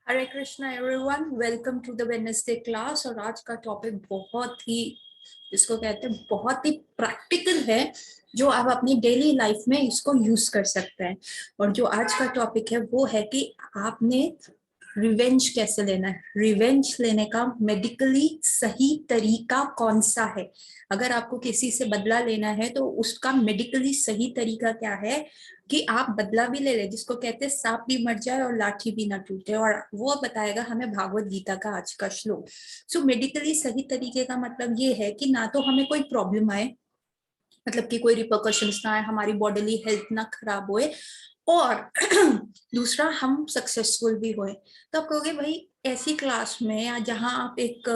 Hare Krishna everyone, welcome to the Wednesday class. और आज का टॉपिक बहुत ही, जिसको कहते हैं, बहुत ही प्रैक्टिकल है, जो आप अपनी डेली लाइफ में इसको यूज कर सकते हैं। और जो आज का टॉपिक है वो है कि आपने रिवेंज कैसे लेना है। रिवेंज लेने का मेडिकली सही तरीका कौन सा है। अगर आपको किसी से बदला लेना है तो उसका मेडिकली सही तरीका क्या है कि आप बदला भी ले ले, जिसको कहते हैं सांप भी मर जाए और लाठी भी ना टूटे। और वो बताएगा हमें भागवत गीता का आज का श्लोक। सो मेडिकली सही तरीके का मतलब ये है कि ना तो हमें कोई प्रॉब्लम आए, मतलब कि कोई रिपोकशंस ना आए, हमारी बॉडीली हेल्थ ना खराब होए, और दूसरा हम सक्सेसफुल भी होए। तो आप कहोगे भाई ऐसी क्लास में या जहां आप एक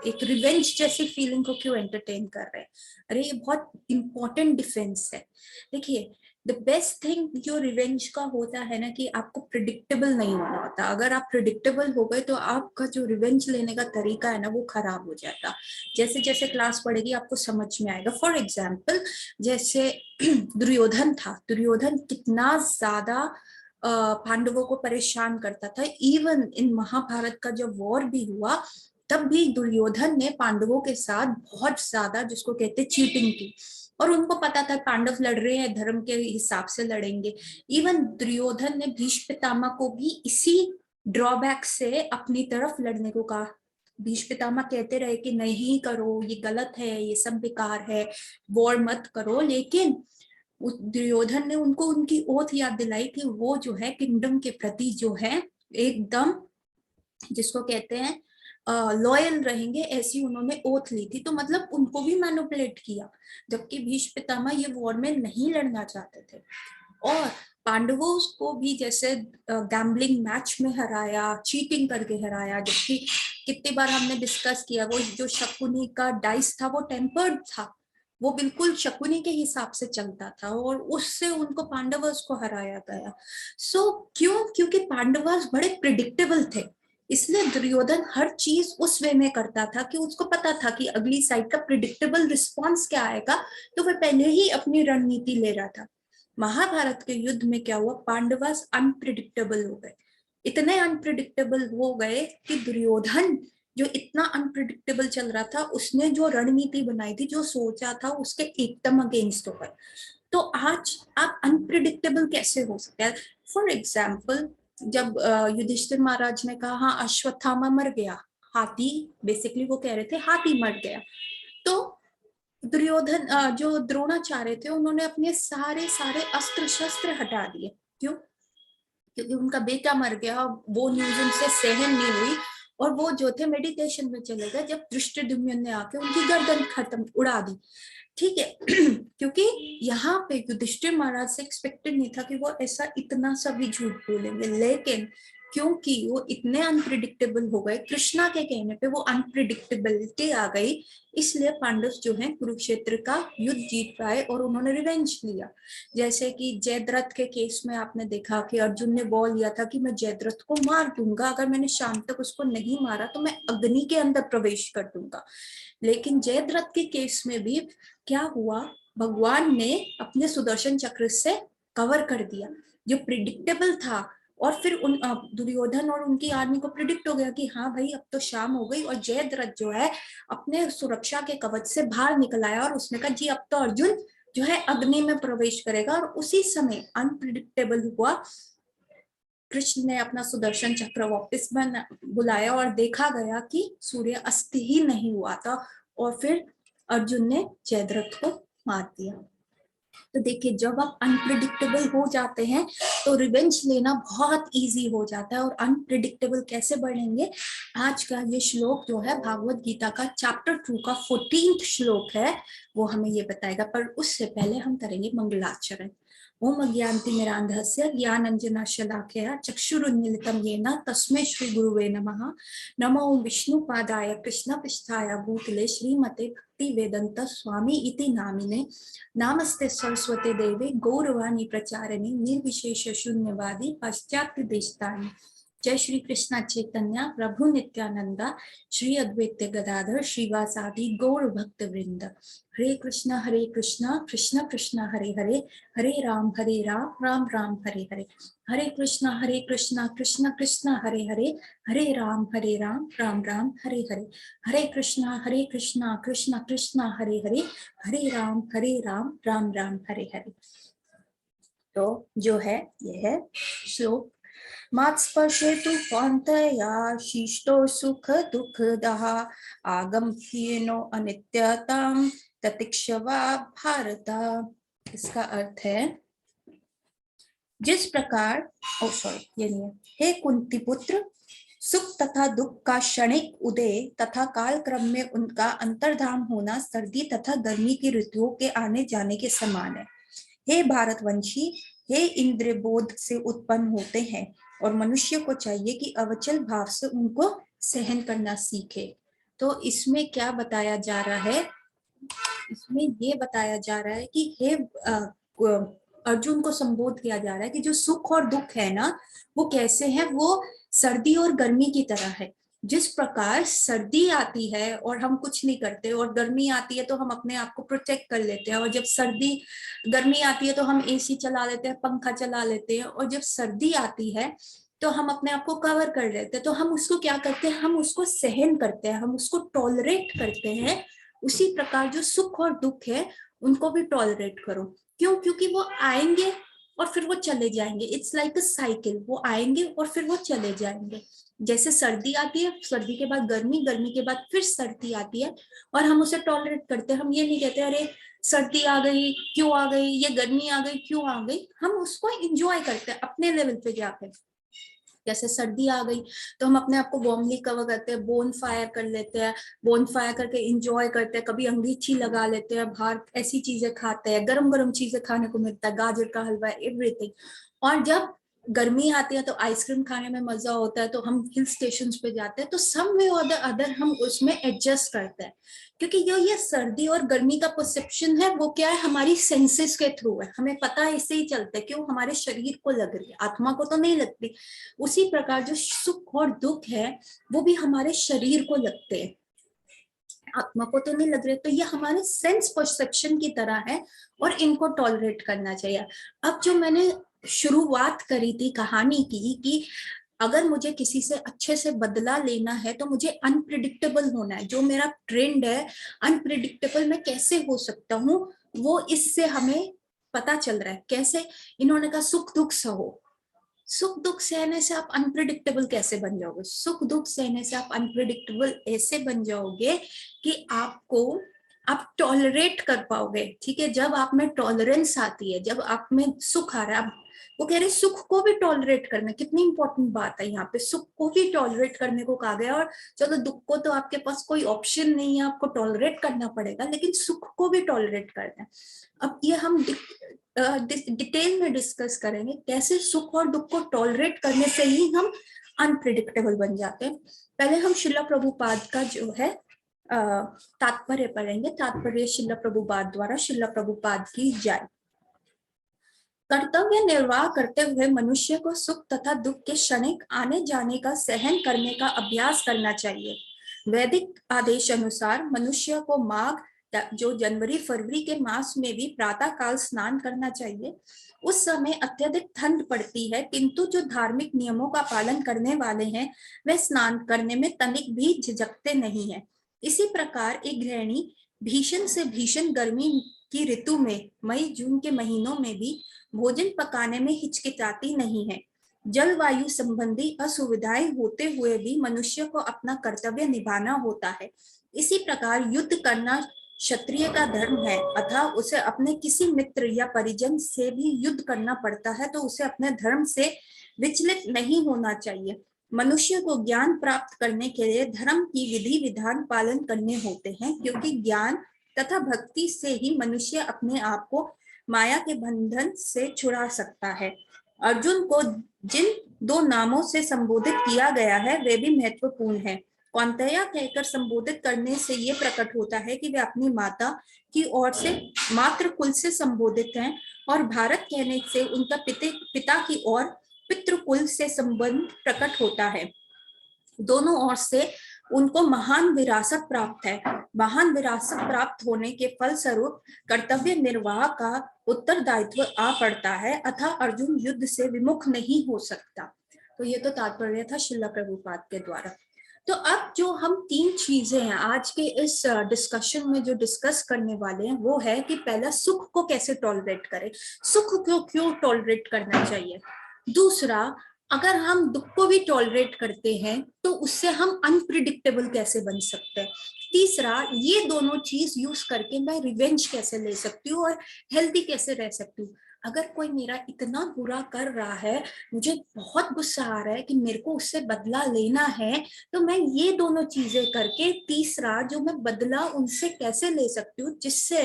एक रिवेंज जैसी फीलिंग को क्यों एंटरटेन कर रहे हैं। अरे ये बहुत इंपॉर्टेंट डिफेंस है। देखिए, द बेस्ट थिंग जो रिवेंज का होता है ना, कि आपको प्रिडिक्टेबल नहीं होना होता। अगर आप प्रिडिक्टेबल हो गए तो आपका जो रिवेंज लेने का तरीका है ना वो खराब हो जाता। जैसे जैसे क्लास बढ़ेगी आपको समझ में आएगा। फॉर एग्जाम्पल, जैसे दुर्योधन था। दुर्योधन कितना ज्यादा पांडवों को परेशान करता था। इवन इन महाभारत का जब वॉर भी हुआ तब भी दुर्योधन ने पांडवों के साथ बहुत ज्यादा, जिसको कहते, चीटिंग की। और उनको पता था पांडव लड़ रहे हैं, धर्म के हिसाब से लड़ेंगे। इवन दुर्योधन ने भीष्म पितामह को भी इसी ड्रॉबैक से अपनी तरफ लड़ने को कहा। भीष्म पितामह कहते रहे कि नहीं करो, ये गलत है, ये सब बेकार है, वॉर मत करो। लेकिन दुर्योधन ने उनको उनकी ओथ याद दिलाई कि वो जो है किंगडम के प्रति जो है एकदम, जिसको कहते हैं, लॉयल रहेंगे। ऐसी उन्होंने ओथ ली थी। तो मतलब उनको भी मैनिपुलेट किया, जबकि भीष्म पितामह ये वॉर में नहीं लड़ना चाहते थे। और पांडवों को भी जैसे गैम्बलिंग मैच में हराया, चीटिंग करके हराया। जबकि कितनी बार हमने डिस्कस किया, वो जो शकुनी का डाइस था वो टेम्पर्ड था, वो बिल्कुल शकुनी के हिसाब से चलता था, और उससे उनको पांडवस को हराया गया। क्यों? क्योंकि पांडवस बड़े प्रिडिक्टेबल थे। इसलिए दुर्योधन हर चीज उस वे में करता था कि उसको पता था कि अगली साइड का प्रिडिक्टेबल रिस्पॉन्स क्या आएगा, तो वह पहले ही अपनी रणनीति ले रहा था। महाभारत के युद्ध में क्या हुआ, पांडवास अनप्रिडिक्टेबल हो गए। इतने अनप्रिडिक्टेबल हो गए कि दुर्योधन, जो इतना अनप्रिडिक्टेबल चल रहा था, उसने जो रणनीति बनाई थी, जो सोचा था, उसके एकदम अगेंस्ट हो गए। तो आज आप अनप्रिडिक्टेबल कैसे हो सकते हैं? फॉर एग्जाम्पल, जब युधिष्ठिर महाराज ने कहा हाँ अश्वत्थामा मर गया, हाथी, बेसिकली वो कह रहे थे हाथी मर गया, तो दुर्योधन, जो द्रोणाचार्य थे, उन्होंने अपने सारे सारे अस्त्र शस्त्र हटा दिए। क्यों? क्योंकि उनका बेटा मर गया, वो न्यूज उनसे सहन नहीं हुई, और वो जो थे मेडिटेशन में चले गए, जब दृष्टद्युम्न ने आके उनकी गर्दन खत्म उड़ा दी। ठीक है। क्योंकि यहाँ पे युधिष्ठिर महाराज से एक्सपेक्टेड नहीं था कि वो ऐसा इतना सा भी झूठ बोलेंगे। लेकिन क्योंकि वो इतने अनप्रिडिक्टेबल हो गए, कृष्णा के कहने पे वो अनप्रिडिक्टेबिलिटी आ गई, इसलिए पांडव जो है कुरुक्षेत्र का युद्ध जीत पाए और उन्होंने रिवेंज लिया। जैसे कि जयद्रथ के केस में आपने देखा कि अर्जुन ने बोल दिया था कि मैं जयद्रथ को मार दूंगा, अगर मैंने शाम तक उसको नहीं मारा तो मैं अग्नि के अंदर प्रवेश कर दूंगा। लेकिन जयद्रथ के केस में भी क्या हुआ, भगवान ने अपने सुदर्शन चक्र से कवर कर दिया, जो प्रिडिक्टेबल था। और फिर उन दुर्योधन और उनकी आर्मी को प्रिडिक्ट हो गया कि हाँ भाई अब तो शाम हो गई, और जयद्रथ जो है अपने सुरक्षा के कवच से बाहर निकल आया, और उसने कहा जी अब तो अर्जुन जो है अग्नि में प्रवेश करेगा। और उसी समय अनप्रिडिक्टेबल हुआ, कृष्ण ने अपना सुदर्शन चक्र वापस बुलाया, और देखा गया कि सूर्य अस्त ही नहीं हुआ था, और फिर अर्जुन ने जयद्रथ को मार दिया। तो देखिए, जब आप अनप्रिडिक्टेबल हो जाते हैं तो रिवेंज लेना बहुत इजी हो जाता है। और अनप्रिडिक्टेबल कैसे बढ़ेंगे, आज का ये श्लोक जो है भागवत गीता का चैप्टर 2 का 14th श्लोक है, वो हमें ये बताएगा। पर उससे पहले हम करेंगे मंगलाचरण। ओम अज्ञानतिमिरान्धस्य ज्ञानाञ्जनशलाकया चक्षुरुन्मीलितं येन तस्मै श्री गुरुवे नमः। नमो विष्णुपादाय कृष्णपृष्ठाय भूतले श्रीमते भक्ति वेदांत स्वामी इति नामिने। नामस्ते सरस्वती देवी गौरवाणी प्रचारिणी निर्विशेष शून्यवादी पाश्चात्य देशतारिणी। जय श्री कृष्ण चैतन्य प्रभु नित्यानंदा श्री अद्वैत गदाधर श्रीवासादि गौर भक्त वृंद। हरे कृष्ण कृष्ण कृष्ण हरे हरे, हरे राम राम राम हरे हरे। हरे कृष्ण कृष्ण कृष्ण हरे हरे, हरे राम राम राम हरे हरे। हरे कृष्ण कृष्ण कृष्ण हरे हरे, हरे राम राम राम हरे हरे। तो जो है ये है श्लोक। मात्स्पर्शेतु कौन्तेया शिष्टो सुख दुःखदः आगम्येनो अनित्यतां ततिक्षवा भारत। इसका अर्थ है जिस प्रकार ये नहीं है, हे कुंती पुत्र, सुख तथा दुख का क्षणिक उदय तथा काल क्रम में उनका अंतर्धान होना सर्दी तथा गर्मी की ऋतुओं के आने जाने के समान है। हे भारतवंशी, हे इंद्र बोध से उत्पन्न होते हैं और मनुष्य को चाहिए कि अवचल भाव से उनको सहन करना सीखे। तो इसमें क्या बताया जा रहा है? इसमें ये बताया जा रहा है कि हे अर्जुन को संबोध किया जा रहा है कि जो सुख और दुख है ना, वो कैसे है, वो सर्दी और गर्मी की तरह है। जिस प्रकार सर्दी आती है और हम कुछ नहीं करते, और गर्मी आती है तो हम अपने आप को प्रोटेक्ट कर लेते हैं, और जब गर्मी आती है तो हम एसी चला लेते हैं, पंखा चला लेते हैं, और जब सर्दी आती है तो हम अपने आप को कवर कर लेते हैं। तो हम उसको क्या करते हैं? हम उसको सहन करते हैं, हम उसको टॉलरेट करते हैं। उसी प्रकार जो सुख और दुख है उनको भी टॉलरेट करो। क्यों? क्योंकि वो आएंगे और फिर वो चले जाएंगे। इट्स लाइक अ साइकिल, वो आएंगे और फिर वो चले जाएंगे। जैसे सर्दी आती है, सर्दी के बाद गर्मी, गर्मी के बाद फिर सर्दी आती है, और हम उसे टॉलरेट करते हैं। हम ये नहीं कहते अरे सर्दी आ गई क्यों आ गई, ये गर्मी आ गई क्यों आ गई। हम उसको एंजॉय करते हैं अपने लेवल पे जाकर। जैसे सर्दी आ गई तो हम अपने आप को वार्मली कवर करते हैं, बोन फायर कर लेते हैं, बोन फायर करके एंजॉय करते हैं, कभी अंगीठी लगा लेते हैं, बाहर ऐसी चीजें खाते हैं, गरम गरम चीजें खाने को मिलता है, गाजर का हलवा, एवरीथिंग। और जब गर्मी आती है तो आइसक्रीम खाने में मजा होता है, तो हम हिल स्टेशन पे जाते हैं, तो सम वे और द अदर हम उसमें एडजस्ट करते हैं। क्योंकि जो ये सर्दी और गर्मी का परसेप्शन है वो क्या है, हमारी सेंसेस के थ्रू है, हमें पता है, इससे ही चलता है। क्यों? हमारे शरीर को लग रही है, आत्मा को तो नहीं लगती। उसी प्रकार जो सुख और दुख है वो भी हमारे शरीर को लगते हैं, आत्मा को तो नहीं लग रहे। तो ये हमारे सेंस परसेप्शन की तरह है और इनको टॉलरेट करना चाहिए। अब जो मैंने शुरुआत करी थी कहानी की कि अगर मुझे किसी से अच्छे से बदला लेना है तो मुझे अनप्रिडिक्टेबल होना है। जो मेरा ट्रेंड है अनप्रिडिक्टेबल मैं कैसे हो सकता हूँ, वो इससे हमें पता चल रहा है। कैसे? इन्होंने कहा सुख दुख सहो। सुख दुख सहने से आप अनप्रिडिक्टेबल कैसे बन जाओगे? सुख दुख सहने से आप अनप्रिडिक्टेबल ऐसे बन जाओगे कि आप टॉलरेट कर पाओगे। ठीक है, जब आप में टॉलरेंस आती है, जब आप में सुख आ रहा है, वो कह रहे सुख को भी टॉलरेट करना। कितनी इंपॉर्टेंट बात है यहाँ पे, सुख को भी टॉलरेट करने को कहा गया। और चलो दुख को तो आपके पास कोई ऑप्शन नहीं है, आपको टॉलरेट करना पड़ेगा, लेकिन सुख को भी टॉलरेट करना है। अब ये हम डिटेल में डिस्कस करेंगे कैसे सुख और दुख को टॉलरेट करने से ही हम अनप्रिडिक्टेबल बन जाते हैं। पहले हम शिला प्रभुपाद का जो है तात्पर्य पढ़ेंगे। तात्पर्य शिला प्रभुपाद द्वारा। शिला प्रभुपाद की जय। कर्तव्य निर्वाह करते हुए मनुष्य को सुख तथा दुख के क्षणिक आने जाने का सहन करने का अभ्यास करना चाहिए। वैदिक आदेश अनुसार मनुष्य को माघ जो जनवरी फरवरी के मास में भी प्रातः काल स्नान करना चाहिए। उस समय अत्यधिक ठंड पड़ती है, किंतु जो धार्मिक नियमों का पालन करने वाले हैं वे स्नान करने में तनिक भी झिझकते नहीं है। इसी प्रकार एक गृहिणी भीषण से भीषण गर्मी की ऋतु में मई जून के महीनों में भी भोजन पकाने में हिचकिचाती नहीं है। जलवायु संबंधी असुविधाएं होते हुए भी मनुष्य को अपना कर्तव्य निभाना होता है। इसी प्रकार युद्ध करना क्षत्रिय का धर्म है, अतः उसे अपने किसी मित्र या परिजन से भी युद्ध करना पड़ता है तो उसे अपने धर्म से विचलित नहीं होना चाहिए। मनुष्य को ज्ञान प्राप्त करने के लिए धर्म की विधि विधान पालन करने होते हैं, क्योंकि ज्ञान तथा भक्ति से ही मनुष्य अपने आप को माया के बंधन से छुड़ा सकता है। अर्जुन को जिन दो नामों से संबोधित किया गया है वे भी महत्वपूर्ण है। कौन्तेया कहकर संबोधित करने से ये प्रकट होता है कि वे अपनी माता की ओर से मातृ कुल से संबोधित हैं, और भारत कहने से उनका पिता की ओर पितृकुल से संबंध प्रकट होता है। दोनों ओर से उनको महान विरासत प्राप्त है। महान विरासत प्राप्त होने के फलस्वरूप कर्तव्य निर्वाह का उत्तरदायित्व आ पड़ता है, अतः अर्जुन युद्ध से विमुख नहीं हो सकता। तो ये तो तात्पर्य था श्रील प्रभुपाद के द्वारा। तो अब जो हम 3 चीजें हैं आज के इस डिस्कशन में जो डिस्कस करने वाले हैं वो है कि पहला, सुख को कैसे टॉलरेट करें, सुख को क्यों टॉलरेट करना चाहिए। दूसरा, अगर हम दुख को भी टॉलरेट करते हैं तो उससे हम अनप्रिडिक्टेबल कैसे बन सकते हैं। तीसरा, ये दोनों चीज यूज करके मैं रिवेंज कैसे ले सकती हूँ और हेल्दी कैसे रह सकती हूँ। अगर कोई मेरा इतना बुरा कर रहा है, मुझे बहुत गुस्सा आ रहा है कि मेरे को उससे बदला लेना है, तो मैं ये दोनों चीजें करके तीसरा जो मैं बदला उनसे कैसे ले सकती हूँ, जिससे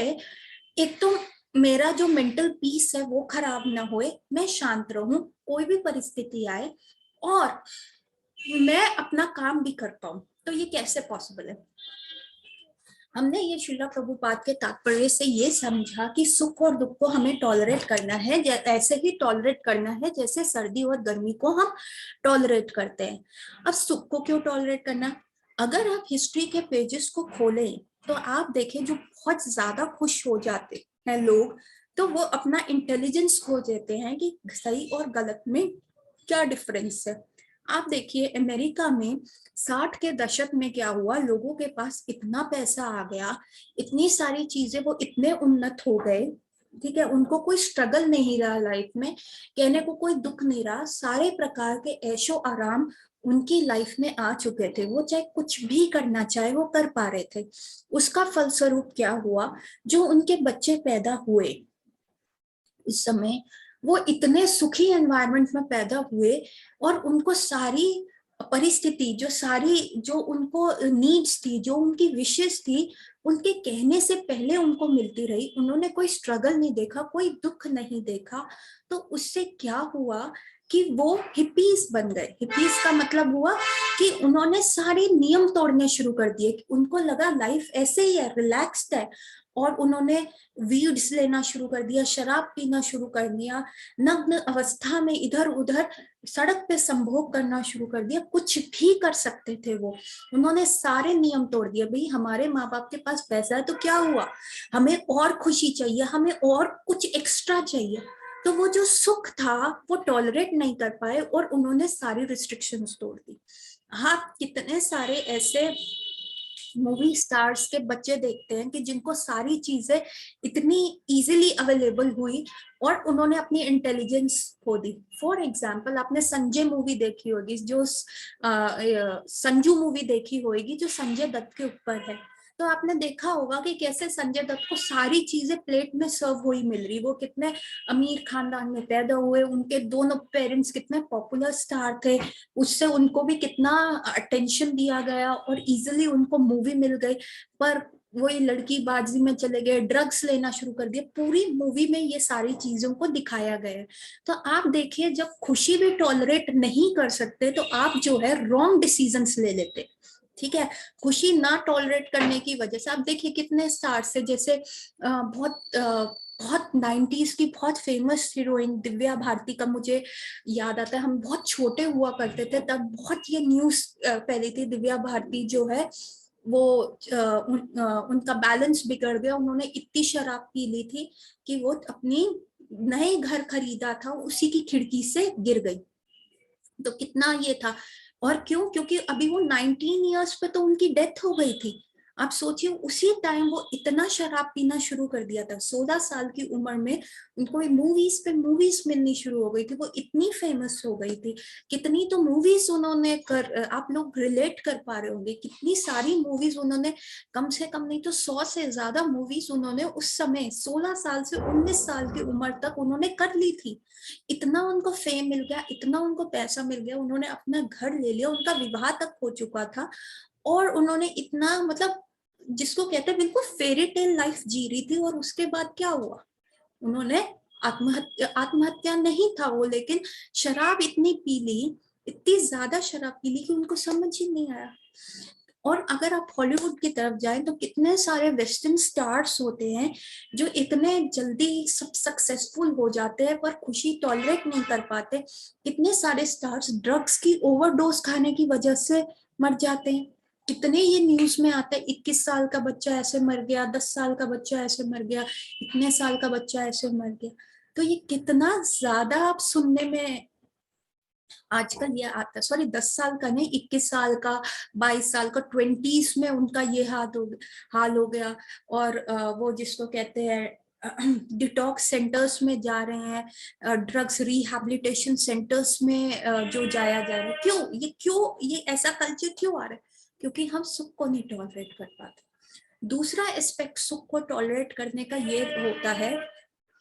एक तो मेरा जो मेंटल पीस है वो खराब ना होए, मैं शांत रहूं कोई भी परिस्थिति आए, और मैं अपना काम भी कर पाऊं। तो ये कैसे पॉसिबल है। हमने ये श्रील प्रभुपाद के तात्पर्य से ये समझा कि सुख और दुख को हमें टॉलरेट करना है, ऐसे ही टॉलरेट करना है जैसे सर्दी और गर्मी को हम टॉलरेट करते हैं। अब सुख को क्यों टॉलरेट करना, अगर आप हिस्ट्री के पेजेस को खोलें तो आप देखें जो बहुत ज्यादा खुश हो जाते हैं लोग, तो वो अपना इंटेलिजेंस खो देते हैं कि सही और गलत में क्या डिफरेंस है। आप देखिए अमेरिका में 60 के दशक में क्या हुआ, लोगों के पास इतना पैसा आ गया, इतनी सारी चीजें, वो इतने उन्नत हो गए, ठीक है, उनको कोई स्ट्रगल नहीं रहा लाइफ में, कहने को कोई दुख नहीं रहा, सारे प्रकार के ऐशो आराम उनकी लाइफ में आ चुके थे, वो चाहे कुछ भी करना चाहे वो कर पा रहे थे। उसका फलस्वरूप क्या हुआ, जो उनके बच्चे पैदा हुए इस समय, वो इतने सुखी एनवायरनमेंट में पैदा हुए और उनको सारी परिस्थिति, जो उनको नीड्स थी, जो उनकी विशेष थी, उनके कहने से पहले उनको मिलती रही। उन्होंने कोई स्ट्रगल नहीं देखा, कोई दुख नहीं देखा। तो उससे क्या हुआ कि वो हिपीज बन गए। हिपीज का मतलब हुआ कि उन्होंने सारे नियम तोड़ने शुरू कर दिए। उनको लगा लाइफ ऐसे ही है, रिलैक्स्ड है, और उन्होंने वीड्स लेना शुरू कर दिया, शराब पीना शुरू कर दिया, नग्न अवस्था में इधर उधर सड़क पे संभोग करना शुरू कर दिया, कुछ भी कर सकते थे वो। उन्होंने सारे नियम तोड़ दिए। भाई हमारे माँ बाप के पास पैसा है तो क्या हुआ, हमें और खुशी चाहिए, हमें और कुछ एक्स्ट्रा चाहिए। तो वो जो सुख था वो टॉलरेट नहीं कर पाए और उन्होंने सारी रिस्ट्रिक्शंस तोड़ दी। हाँ, कितने सारे ऐसे मूवी स्टार्स के बच्चे देखते हैं कि जिनको सारी चीजें इतनी इजीली अवेलेबल हुई और उन्होंने अपनी इंटेलिजेंस खो दी। फॉर एग्जाम्पल, आपने संजय मूवी देखी होगी, जो संजू मूवी देखी होगी, जो संजय दत्त के ऊपर है। तो आपने देखा होगा कि कैसे संजय दत्त को सारी चीजें प्लेट में सर्व हुई मिल रही। वो कितने अमीर खानदान में पैदा हुए, उनके दोनों पेरेंट्स कितने पॉपुलर स्टार थे, उससे उनको भी कितना अटेंशन दिया गया और इजीली उनको मूवी मिल गई। पर वही लड़की बाजी में चले गए, ड्रग्स लेना शुरू कर दिया। पूरी मूवी में ये सारी चीजों को दिखाया गया है। तो आप देखिए, जब खुशी भी टॉलरेट नहीं कर सकते तो आप जो है रॉन्ग डिसीजंस ले लेते। ठीक है, खुशी ना टॉलरेट करने की वजह से आप देखिए कितने स्टार्स है, जैसे बहुत 90s की बहुत फेमस हीरोइन दिव्या भारती का मुझे याद आता है। हम बहुत छोटे हुआ करते थे तब बहुत ये न्यूज फैली थी। दिव्या भारती जो है वो उनका बैलेंस बिगड़ गया, उन्होंने इतनी शराब पी ली थी कि वो अपनी नए घर खरीदा था उसी की खिड़की से गिर गई। तो कितना ये था, और क्यों, क्योंकि अभी वो 19 इयर्स पे तो उनकी डेथ हो गई थी। आप सोचिए उसी टाइम वो इतना शराब पीना शुरू कर दिया था। 16 साल की उम्र में उनको मूवीज पे मूवीज मिलनी शुरू हो गई थी, वो इतनी फेमस हो गई थी। कितनी तो मूवीज उन्होंने आप लोग रिलेट कर पा रहे होंगे, कितनी सारी मूवीज उन्होंने, कम से कम नहीं तो 100 से ज्यादा मूवीज उन्होंने उस समय 16 साल से 19 साल की उम्र तक उन्होंने कर ली थी। इतना उनको फेम मिल गया, इतना उनको पैसा मिल गया, उन्होंने अपना घर ले लिया, उनका विवाह तक हो चुका था, और उन्होंने इतना, मतलब जिसको कहते हैं बिल्कुल फेरी टेल लाइफ जी रही थी। और उसके बाद क्या हुआ, उन्होंने आत्महत्या नहीं था वो, लेकिन शराब इतनी पी ली, इतनी ज्यादा शराब पी ली कि उनको समझ ही नहीं आया। और अगर आप हॉलीवुड की तरफ जाएं तो कितने सारे वेस्टर्न स्टार्स होते हैं जो इतने जल्दी सब सक्सेसफुल हो जाते हैं पर खुशी टॉलरेट नहीं कर पाते। कितने सारे स्टार्स ड्रग्स की ओवरडोज खाने की वजह से मर जाते हैं। कितने ये न्यूज में आते हैं, 21 साल का बच्चा ऐसे मर गया, 10 साल का बच्चा ऐसे मर गया, इतने साल का बच्चा ऐसे मर गया। तो ये कितना ज्यादा आप सुनने में आजकल ये आता है। सॉरी, 10 साल का नहीं, 21 साल का, 22 साल का, 20s में उनका ये हाल हो गया। और वो जिसको कहते हैं डिटॉक्स सेंटर्स में जा रहे हैं, ड्रग्स रिहैबिलिटेशन सेंटर्स में जो जाया जा रहा है। क्यों ये ऐसा कल्चर क्यों आ रहा है? क्योंकि हम सुख को नहीं टॉलरेट कर पाते। दूसरा एस्पेक्ट सुख को टॉलरेट करने का ये होता है,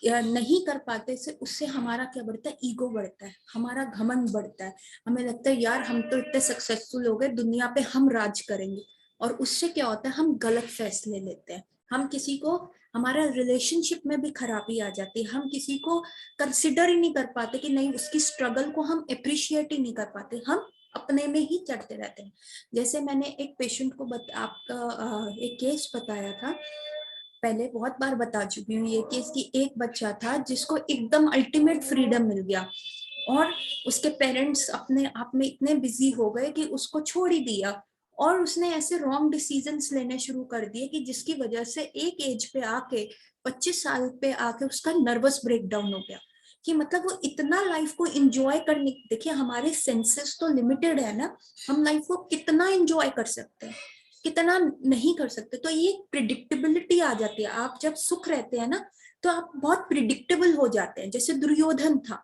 या नहीं कर पाते से उससे हमारा क्या बढ़ता है, ईगो बढ़ता है, हमारा घमंड बढ़ता है। हमें लगता है यार हम तो इतने सक्सेसफुल हो गए, दुनिया पे हम राज करेंगे। और उससे क्या होता है, हम गलत फैसले लेते हैं। हम किसी को, हमारा रिलेशनशिप में भी खराबी आ जाती है। हम किसी को कंसिडर ही नहीं कर पाते कि नहीं, उसकी स्ट्रगल को हम अप्रिशिएट ही नहीं कर पाते, हम अपने में ही चढ़ते रहते हैं। जैसे मैंने एक पेशेंट को आपका एक केस बताया था, पहले बहुत बार बता चुकी हूँ ये केस, कि एक बच्चा था जिसको एकदम अल्टीमेट फ्रीडम मिल गया और उसके पेरेंट्स अपने आप में इतने बिजी हो गए कि उसको छोड़ ही दिया। और उसने ऐसे रॉन्ग डिसीजंस लेने शुरू कर दिए कि जिसकी वजह से एक एज पे आके, 25 साल पे आके उसका नर्वस ब्रेकडाउन हो गया। कि मतलब वो इतना लाइफ को एंजॉय करने, देखिए हमारे सेंसेस तो लिमिटेड है ना, हम लाइफ को कितना एंजॉय कर सकते हैं, कितना नहीं कर सकते। तो ये प्रिडिक्टेबिलिटी आ जाती है। आप जब सुख रहते हैं ना तो आप बहुत प्रिडिक्टेबल हो जाते हैं। जैसे दुर्योधन था,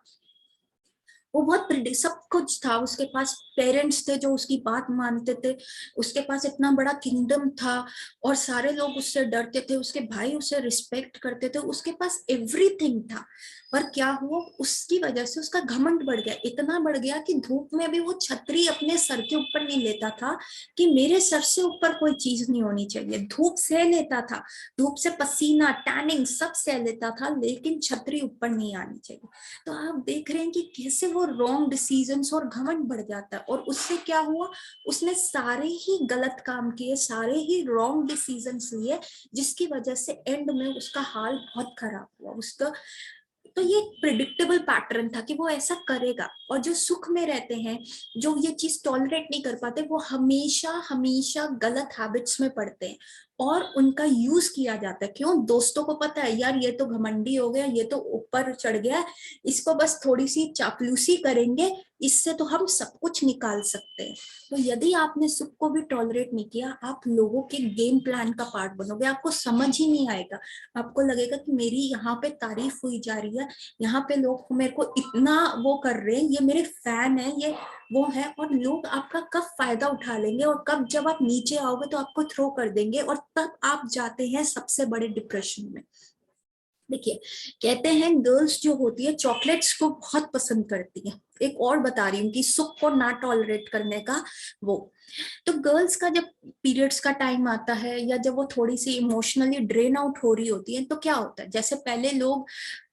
वो बहुत सब कुछ था उसके पास, पेरेंट्स थे जो उसकी बात मानते थे, उसके पास इतना बड़ा किंगडम था और सारे लोग उससे डरते थे, उसके भाई उसे रिस्पेक्ट करते थे, उसके पास एवरीथिंग था। पर क्या हुआ, उसकी वजह से उसका घमंड बढ़ गया, इतना बढ़ गया कि धूप में भी वो छतरी अपने सर के ऊपर नहीं लेता था, कि मेरे सर से ऊपर कोई चीज नहीं होनी चाहिए। धूप सह लेता था, धूप से पसीना, टैनिंग सब सह लेता था, लेकिन छतरी ऊपर नहीं आनी चाहिए। तो आप देख रहे हैं कि कैसे वो रॉन्ग डिसीजंस और घमंड बढ़ जाता है। और उससे क्या हुआ, उसने सारे ही गलत काम किए, सारे ही रॉन्ग डिसीजंस लिए, जिसकी वजह से एंड में उसका हाल बहुत खराब हुआ उसका। तो ये प्रिडिक्टेबल पैटर्न था कि वो ऐसा करेगा। और जो सुख में रहते हैं, जो ये चीज टॉलरेट नहीं कर पाते, वो हमेशा हमेशा गलत हैबिट्स में पड़ते हैं और उनका यूज किया जाता है। क्यों, दोस्तों को पता है यार ये तो घमंडी हो गया, ये तो ऊपर चढ़ गया, इसको बस थोड़ी सी चापलूसी करेंगे, इससे तो हम सब कुछ निकाल सकते हैं। तो यदि आपने सुख को भी टॉलरेट नहीं किया, आप लोगों के गेम प्लान का पार्ट बनोगे, आपको समझ ही नहीं आएगा। आपको लगेगा कि मेरी यहाँ पे तारीफ हुई जा रही है, यहाँ पे लोग मेरे को इतना वो कर रहे हैं, ये मेरे फैन है, ये वो है। और लोग आपका कब फायदा उठा लेंगे और कब जब आप नीचे आओगे तो आपको थ्रो कर देंगे, और तब आप जाते हैं सबसे बड़े डिप्रेशन में। देखिए, कहते हैं गर्ल्स जो होती है चॉकलेट्स को बहुत पसंद करती है। एक और बता रही हूँ कि सुख को ना टॉलरेट करने का वो, तो गर्ल्स का जब पीरियड्स का टाइम आता है या जब वो थोड़ी सी इमोशनली ड्रेन आउट हो रही होती है, तो क्या होता है, जैसे पहले लोग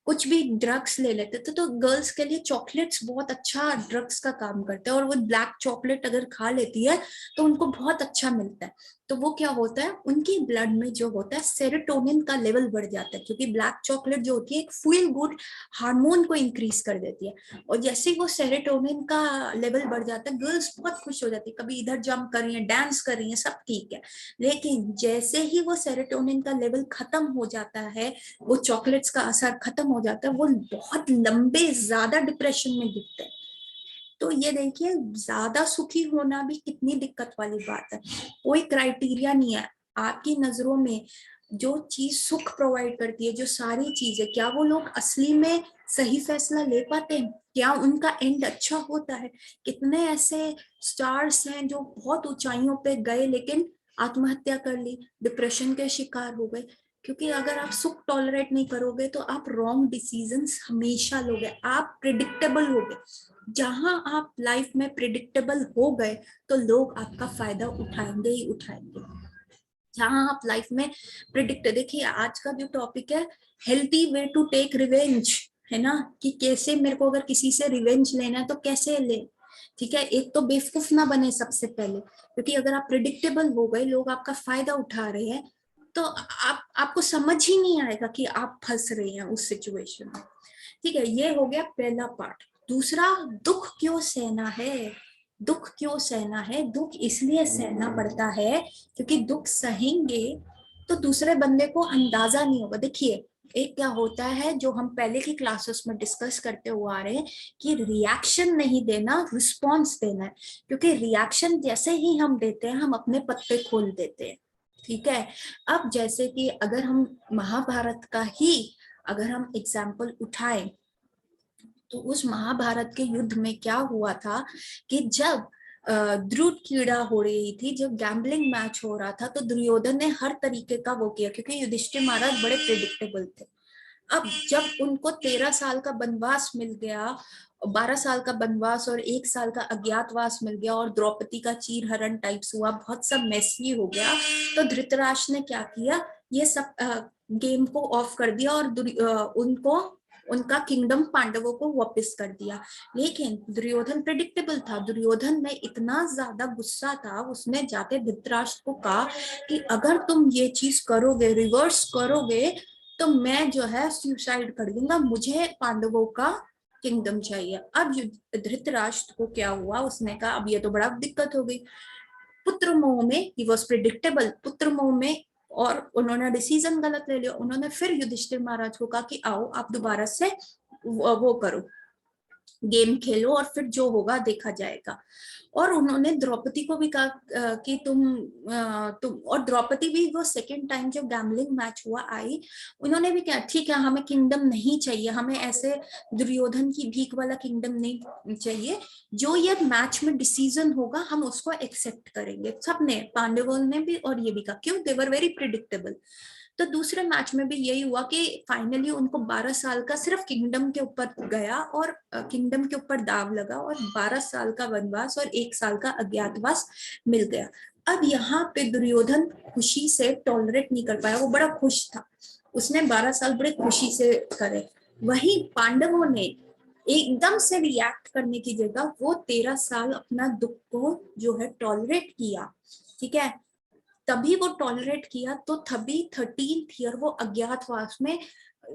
कुछ भी ड्रग्स ले लेते थे, तो गर्ल्स के लिए चॉकलेट्स बहुत अच्छा ड्रग्स का काम करते हैं। और वो ब्लैक चॉकलेट अगर खा लेती है तो उनको बहुत अच्छा मिलता है। तो वो क्या होता है, उनकी ब्लड में जो होता है सेरोटोनिन का लेवल बढ़ जाता है, क्योंकि ब्लैक चॉकलेट जो होती है एक फील गुड हार्मोन को इंक्रीज कर देती है। और जैसे ही वो सेरोटोनिन का लेवल बढ़ जाता है, गर्ल्स बहुत खुश हो जाती है, कभी इधर जंप कर रही है, डांस कर रही है, सब ठीक है। लेकिन जैसे ही वो सेरोटोनिन का लेवल खत्म हो जाता है, वो चॉकलेट्स का असर खत्म हो जाता है, वो बहुत लंबे ज्यादा डिप्रेशन में गिरते हैं। तो ये देखिए, ज्यादा सुखी होना भी कितनी दिक्कत वाली बात है। कोई क्राइटेरिया नहीं है आपकी नजरों में। जो चीज सुख प्रोवाइड करती है, जो सारी चीजें, क्या वो लोग असली में सही फैसला ले पाते हैं? क्या उनका एंड अच्छा होता है? कितने ऐसे स्टार्स हैं जो बहुत ऊंचाइयों पे गए लेकिन आत्महत्या कर ली, डिप्रेशन के शिकार हो गए। क्योंकि अगर आप सुख टॉलरेट नहीं करोगे तो आप रॉन्ग डिसीजंस हमेशा लोगे, आप प्रिडिक्टेबल होगे। जहां आप लाइफ में प्रिडिक्टेबल हो गए तो लोग आपका फायदा उठाएंगे ही उठाएंगे। जहां आप लाइफ में प्रिडिक्ट, देखिए आज का जो टॉपिक है, healthy way to take revenge, है ना, कि कैसे मेरे को अगर किसी से रिवेंज लेना है तो कैसे ले। ठीक है, एक तो बेवकूफ ना बने सबसे पहले, क्योंकि अगर आप प्रिडिक्टेबल हो गए, लोग आपका फायदा उठा रहे हैं, तो आपको समझ ही नहीं आएगा कि आप फंस रहे हैं उस सिचुएशन में। ठीक है, ये हो गया पहला पार्ट। दूसरा, दुख क्यों सहना है? दुख क्यों सहना है? दुख इसलिए सहना पड़ता है क्योंकि दुख सहेंगे तो दूसरे बंदे को अंदाजा नहीं होगा। देखिए, एक क्या होता है जो हम पहले की क्लासेस में डिस्कस करते हुए आ रहे हैं कि रिएक्शन नहीं देना, रिस्पॉन्स देना है। क्योंकि रिएक्शन जैसे ही हम देते हैं, हम अपने पत्ते खोल देते हैं। ठीक है, अब जैसे कि अगर हम महाभारत का ही अगर हम एग्जाम्पल उठाएं, तो उस महाभारत के युद्ध में क्या हुआ था कि जब द्रुत कीड़ा हो रही थी, जब गैम्बलिंग मैच हो रहा था, तो दुर्योधन ने हर तरीके का वो किया, क्योंकि युधिष्ठिर महाराज बड़े प्रिडिक्टेबल थे। अब जब उनको 13 साल का वनवास मिल गया, 12 साल का वनवास और 1 साल का अज्ञातवास मिल गया, और द्रौपदी का चीर हरण टाइप्स हुआ, बहुत सब मेसी हो गया, तो धृतराष्ट्र ने क्या किया, ये सब गेम को ऑफ कर दिया और उनको उनका किंगडम पांडवों को वापस कर दिया। लेकिन दुर्योधन प्रेडिक्टेबल था, दुर्योधन में इतना ज्यादा गुस्सा था, उसने जाके धृतराष्ट्र को कहा कि अगर तुम ये चीज करोगे, रिवर्स करोगे, तो मैं जो है सुसाइड कर दूंगा, मुझे पांडवों का किंगडम चाहिए। अब धृतराष्ट्र को क्या हुआ, उसने कहा अब ये तो बड़ा दिक्कत हो गई। पुत्र मोह में, ही वॉज प्रिडिक्टेबल, पुत्र मोह में, और उन्होंने डिसीजन गलत ले लिया। उन्होंने फिर युधिष्ठिर महाराज को कहा कि आओ आप दोबारा से वो करो, गेम खेलो, और फिर जो होगा देखा जाएगा। और उन्होंने द्रौपदी को भी कहा कि तुम, और द्रौपदी भी वो सेकंड टाइम जब गैम्बलिंग मैच हुआ आई, उन्होंने भी कहा ठीक है, हमें किंगडम नहीं चाहिए, हमें ऐसे दुर्योधन की भीख वाला किंगडम नहीं चाहिए, जो ये मैच में डिसीजन होगा हम उसको एक्सेप्ट करेंगे। सबने, पांडवों ने भी और ये भी कहा, क्यों, दे वर वेरी प्रिडिक्टेबल। तो दूसरे मैच में भी यही हुआ कि फाइनली उनको 12 साल का सिर्फ किंगडम के ऊपर गया, और किंगडम के ऊपर दाव लगा, और 12 साल का वनवास और 1 साल का अज्ञातवास मिल गया। अब यहाँ पे दुर्योधन खुशी से टॉलरेट नहीं कर पाया, वो बड़ा खुश था, उसने 12 साल बड़े खुशी से करे। वही पांडवों ने एकदम से रिएक्ट करने की जगह वो 13 साल अपना दुख को जो है टॉलरेट किया। ठीक है, तभी वो टॉलरेट किया, तो तभी 13th ईयर वो अज्ञातवास में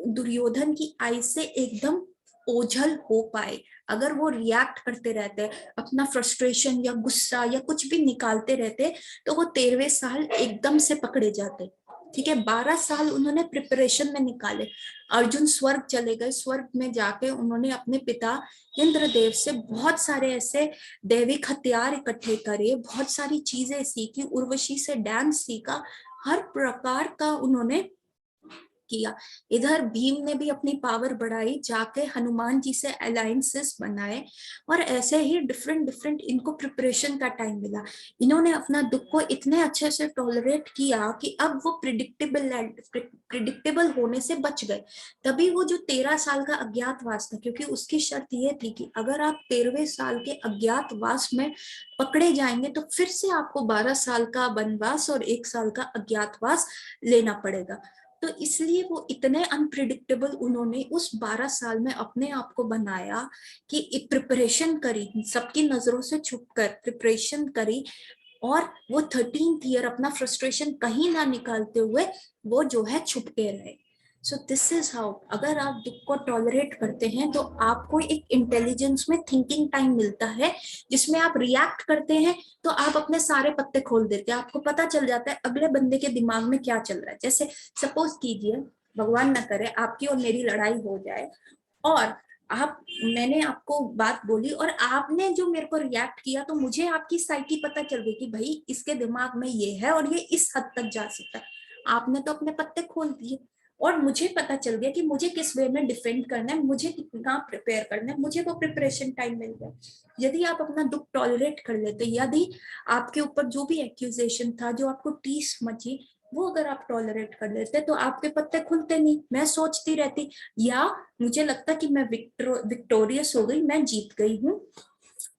दुर्योधन की आई से एकदम ओझल हो पाए। अगर वो रिएक्ट करते रहते, अपना फ्रस्ट्रेशन या गुस्सा या कुछ भी निकालते रहते, तो वो 13वें साल एकदम से पकड़े जाते। ठीक है, 12 साल उन्होंने प्रिपरेशन में निकाले। अर्जुन स्वर्ग चले गए, स्वर्ग में जाके उन्होंने अपने पिता इंद्रदेव से बहुत सारे ऐसे दैविक हथियार इकट्ठे करे, बहुत सारी चीजें सीखी, उर्वशी से डांस सीखा, हर प्रकार का उन्होंने किया। इधर भीम ने भी अपनी पावर बढ़ाई, जाके हनुमान जी से अलायंसेस बनाए, और ऐसे ही डिफरेंट डिफरेंट इनको प्रिपरेशन का टाइम मिला। इन्होंने अपना दुख को इतने अच्छे से टॉलरेट किया कि अब वो प्रिडिक्टेबल होने से बच गए। तभी वो जो 13 साल का अज्ञातवास था, क्योंकि उसकी शर्त ये थी कि अगर आप 13वें साल के अज्ञातवास में पकड़े जाएंगे, तो फिर से आपको 12 साल का वनवास और 1 साल का अज्ञातवास लेना पड़ेगा। तो इसलिए वो इतने अनप्रिडिक्टेबल उन्होंने उस 12 साल में अपने आप को बनाया कि प्रिपरेशन करी, सबकी नजरों से छुपकर प्रिपरेशन करी, और वो 13th ईयर अपना फ्रस्ट्रेशन कहीं ना निकालते हुए वो जो है छुपके रहे। सो दिस इज हाउ, अगर आप दुख को टॉलरेट करते हैं तो आपको एक इंटेलिजेंस में थिंकिंग टाइम मिलता है, जिसमें आप रिएक्ट करते हैं तो आप अपने सारे पत्ते खोल देते हैं, आपको पता चल जाता है अगले बंदे के दिमाग में क्या चल रहा है। जैसे सपोज कीजिए, भगवान ना करे आपकी और मेरी लड़ाई हो जाए, और मैंने आपको बात बोली और आपने जो मेरे को रिएक्ट किया, तो मुझे आपकी साइकी पता चल गई कि भाई इसके दिमाग में ये है और ये इस हद तक जा सकता है। आपने तो अपने पत्ते खोल दिए, और मुझे पता चल गया कि मुझे किस वे में डिफेंड करना है, मुझे कितना प्रिपेयर करना है, मुझे वो प्रिपरेशन टाइम मिल गया। यदि आप अपना दुख टॉलरेट कर लेते, यदि आपके ऊपर जो भी एक्यूजेशन था, जो आपको टीस मची, वो अगर आप टॉलरेट कर लेते, तो आपके पत्ते खुलते नहीं। मैं सोचती रहती, या मुझे लगता कि मैं विक्टोरियस हो गई, मैं जीत गई हूँ,